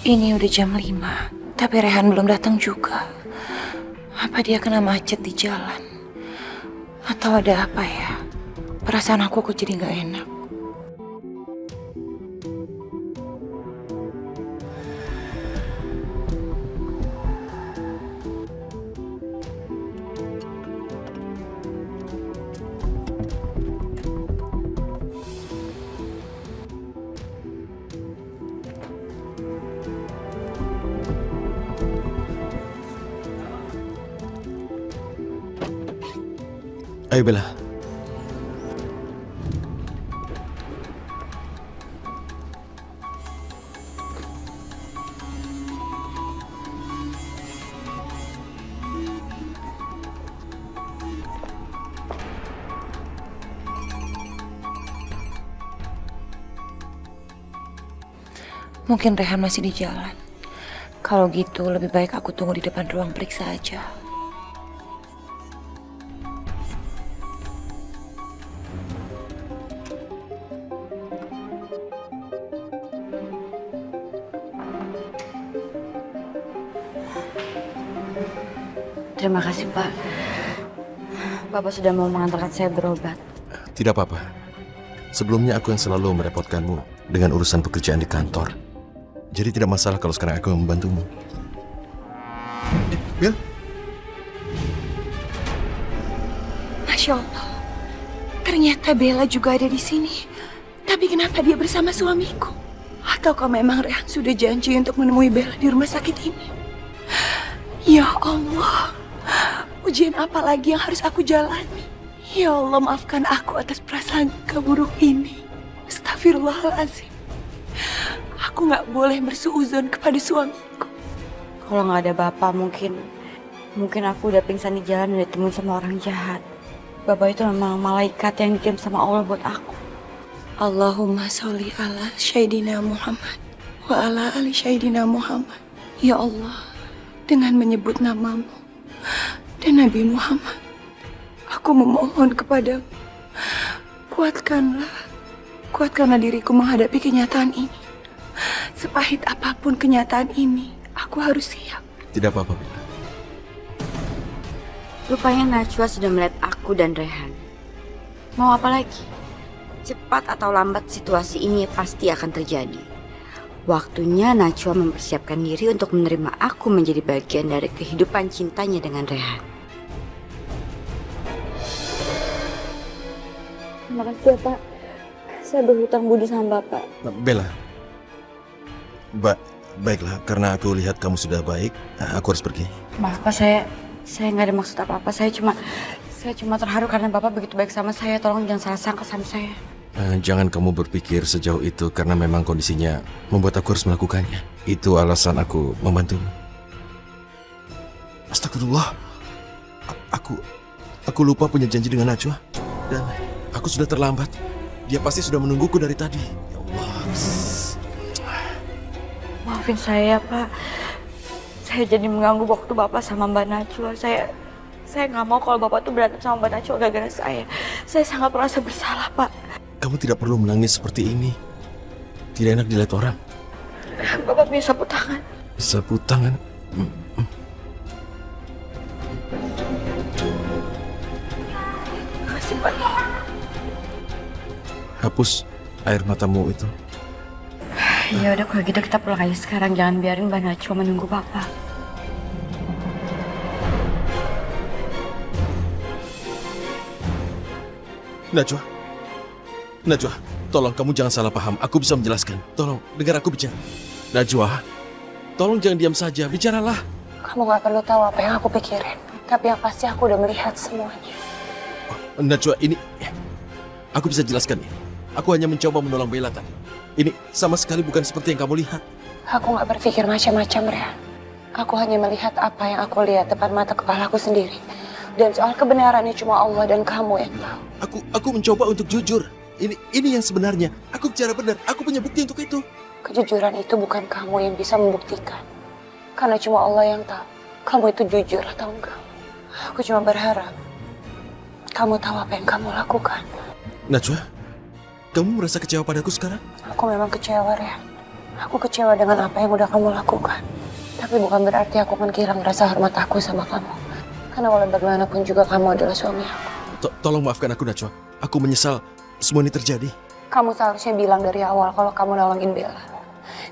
Ini udah jam 5, tapi Rehan belum datang juga. Apa dia kena macet di jalan? Atau ada apa ya? Perasaan aku kok jadi gak enak. Ayo Bella. Mungkin Rehan masih di jalan. Kalau gitu lebih baik aku tunggu di depan ruang periksa aja. Terima kasih, Pak. Bapak sudah mau mengantarkan saya berobat. Tidak apa-apa. Sebelumnya aku yang selalu merepotkanmu dengan urusan pekerjaan di kantor. Jadi tidak masalah kalau sekarang aku membantumu. Bel? Masya Allah. Ternyata Bella juga ada di sini. Tapi kenapa dia bersama suamiku? Ataukah memang Rehan sudah janji untuk menemui Bella di rumah sakit ini? Ya Allah. Ujian apa lagi yang harus aku jalani? Ya Allah, maafkan aku atas prasangka buruk ini. Astagfirullahaladzim. Aku gak boleh bersuuzon kepada suamiku. Kalau nggak ada Bapak, mungkin aku udah pingsan di jalan dan ditemuin sama orang jahat. Bapak itu memang malaikat yang dikirim sama Allah buat aku. Allahumma sholli ala Sayyidina Muhammad wa ala ali Sayyidina Muhammad. Ya Allah, dengan menyebut namamu dan Nabi Muhammad, aku memohon kepadamu, kuatkanlah diriku menghadapi kenyataan ini. Sepahit apapun kenyataan ini, aku harus siap. Tidak apa-apa, Bella. Rupanya Najwa sudah melihat aku dan Rehan. Mau apa lagi? Cepat atau lambat situasi ini pasti akan terjadi. Waktunya Najwa mempersiapkan diri untuk menerima aku menjadi bagian dari kehidupan cintanya dengan Rehan. Terima kasih ya, Pak. Saya berhutang budi sama Bapak. Bella. Baiklah, karena aku lihat kamu sudah baik, aku harus pergi. Maaf Pak, saya nggak ada maksud apa-apa. Saya cuma terharu karena Bapak begitu baik sama saya. Tolong jangan salah sangka sama saya. Jangan kamu berpikir sejauh itu karena memang kondisinya membuat aku harus melakukannya. Itu alasan aku membantumu. Astagfirullah. Aku lupa punya janji dengan Najwa. Dan aku sudah terlambat. Dia pasti sudah menungguku dari tadi. Ya Allah. Maafin saya, Pak. Saya jadi mengganggu waktu Bapak sama Mbak Najwa. Saya nggak mau kalau Bapak tuh berantem sama Mbak Najwa gara-gara saya. Saya sangat merasa bersalah, Pak. Kamu tidak perlu menangis seperti ini. Tidak enak dilihat orang. Bapak punya sapu tangan. Sapu tangan? Makasih, Pak. Hapus air matamu itu. Ya udah kalau gitu kita pulang aja sekarang. Jangan biarin Mbak Najwa menunggu Bapak. Najwa, tolong kamu jangan salah paham. Aku bisa menjelaskan. Tolong, dengar aku bicara. Najwa, tolong jangan diam saja. Bicaralah. Kamu gak perlu tahu apa yang aku pikirin. Tapi yang pasti aku udah melihat semuanya. Najwa, ini... Aku bisa jelaskan ini. Aku hanya mencoba menolong Bella tadi. Ini sama sekali bukan seperti yang kamu lihat. Aku gak berpikir macam-macam, Rehan. Aku hanya melihat apa yang aku lihat depan mata kepalaku sendiri. Dan soal kebenarannya cuma Allah dan kamu yang tahu. Aku mencoba untuk jujur. Ini yang sebenarnya. Aku bicara benar. Aku punya bukti untuk itu. Kejujuran itu bukan kamu yang bisa membuktikan. Karena cuma Allah yang tahu kamu itu jujur atau enggak. Aku cuma berharap kamu tahu apa yang kamu lakukan. Najwa, kamu merasa kecewa padaku sekarang? Aku memang kecewa, Rehan. Aku kecewa dengan apa yang udah kamu lakukan. Tapi bukan berarti aku akan kehilangan rasa hormat aku sama kamu. Karena walau bagaimanapun juga kamu adalah suami aku. Tolong maafkan aku, Najwa. Aku menyesal semua ini terjadi. Kamu seharusnya bilang dari awal kalau kamu nolongin Bella.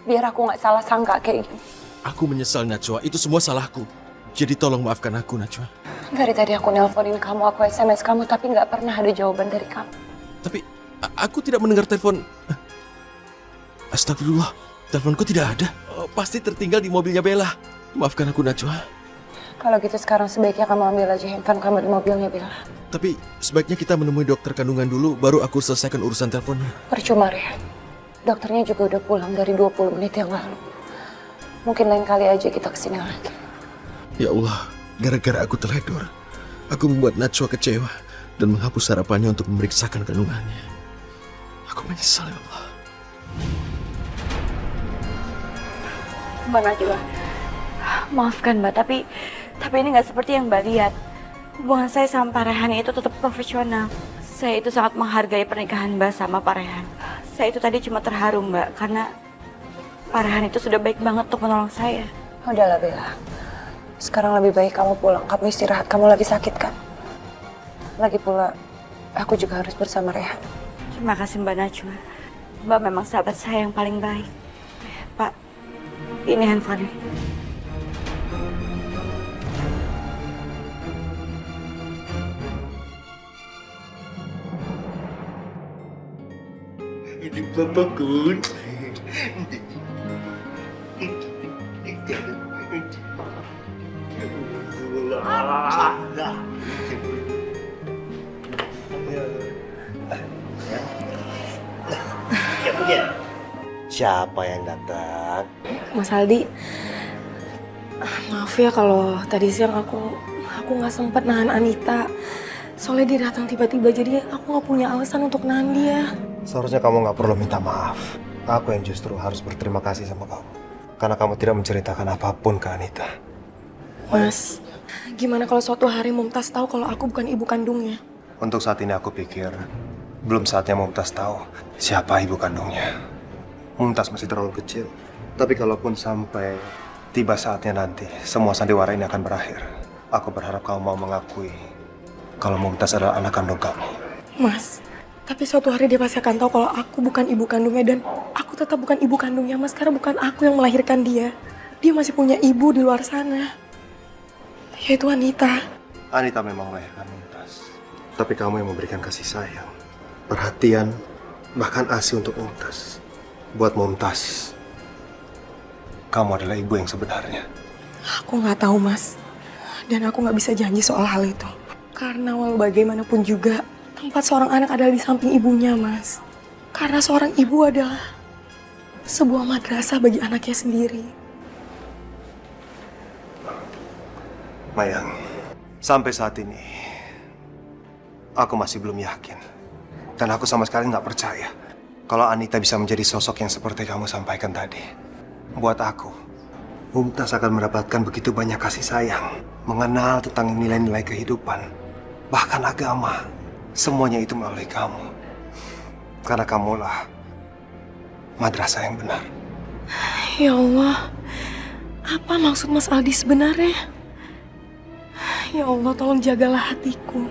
Biar aku nggak salah sangka kayak gini. Aku menyesal, Najwa. Itu semua salahku. Jadi tolong maafkan aku, Najwa. Dari tadi aku nelponin kamu, aku SMS kamu, tapi nggak pernah ada jawaban dari kamu. Tapi aku tidak mendengar telepon. Astagfirullah, teleponku tidak ada. Oh, pasti tertinggal di mobilnya Bella. Maafkan aku, Najwa. Kalau gitu sekarang sebaiknya kamu ambil aja handphone kamu di mobilnya Bella. Tapi sebaiknya kita menemui dokter kandungan dulu, baru aku selesaikan urusan teleponnya. Percuma, Rehan. Dokternya juga udah pulang dari 20 menit yang lalu. Mungkin lain kali aja kita kesini lagi. Ya Allah, gara-gara aku teledor, aku membuat Najwa kecewa dan menghapus harapannya untuk memeriksakan kandungannya. Aku menyesal, ya Allah. Mbak Najwa, maafkan Mbak, tapi ini nggak seperti yang Mbak lihat. Hubungan saya sama Pak Rehan itu tetap profesional. Saya itu sangat menghargai pernikahan Mbak sama Pak Rehan. Saya itu tadi cuma terharu Mbak, karena Pak Rehan itu sudah baik banget untuk menolong saya. Udahlah Bella, sekarang lebih baik kamu pulang. Kamu istirahat, kamu lagi sakit kan? Lagi pula, aku juga harus bersama Rehan. Terima kasih Mbak Najwa. Mbak memang sahabat saya yang paling baik. Pak, ini handphone. Ini bapakku. Siapa yang datang? Mas Aldi, maaf ya kalau tadi siang aku nggak sempat nahan Anita. Soalnya dia datang tiba-tiba, jadi aku nggak punya alasan untuk nahan dia. Seharusnya kamu nggak perlu minta maaf. Aku yang justru harus berterima kasih sama kamu. Karena kamu tidak menceritakan apapun ke Anita. Mas, gimana kalau suatu hari Mumtaz tahu kalau aku bukan ibu kandungnya? Untuk saat ini aku pikir belum saatnya Mumtaz tahu siapa ibu kandungnya. Mumtaz masih terlalu kecil. Tapi kalaupun sampai tiba saatnya nanti, semua sandiwara ini akan berakhir. Aku berharap kamu mau mengakui kalau Mumtaz adalah anak kandung kamu. Mas, tapi suatu hari dia pasti akan tahu kalau aku bukan ibu kandungnya, dan aku tetap bukan ibu kandungnya, Mas, karena bukan aku yang melahirkan dia. Dia masih punya ibu di luar sana, yaitu Anita. Anita memang melahirkan Mumtaz. Tapi kamu yang memberikan kasih sayang, perhatian, bahkan ASI untuk Mumtaz. Buat Mumtaz, kamu adalah ibu yang sebenarnya. Aku nggak tahu, Mas. Dan aku nggak bisa janji soal hal itu. Karena walau bagaimanapun juga, tempat seorang anak adalah di samping ibunya, Mas. Karena seorang ibu adalah sebuah madrasah bagi anaknya sendiri. Mayang, sampai saat ini, aku masih belum yakin. Dan aku sama sekali nggak percaya kalau Anita bisa menjadi sosok yang seperti kamu sampaikan tadi. Buat aku, Mumtaz akan mendapatkan begitu banyak kasih sayang, mengenal tentang nilai-nilai kehidupan, bahkan agama. Semuanya itu melalui kamu. Karena kamulah madrasah yang benar. Ya Allah, apa maksud Mas Aldi sebenarnya? Ya Allah, tolong jagalah hatiku.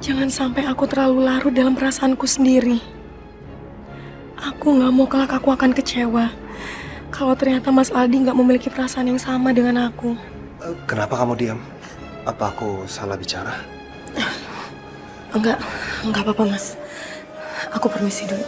Jangan sampai aku terlalu larut dalam perasaanku sendiri. Aku nggak mau kelak aku akan kecewa kalau ternyata Mas Aldi nggak memiliki perasaan yang sama dengan aku. Kenapa kamu diam? Apa aku salah bicara? Enggak apa-apa, Mas. Aku permisi dulu.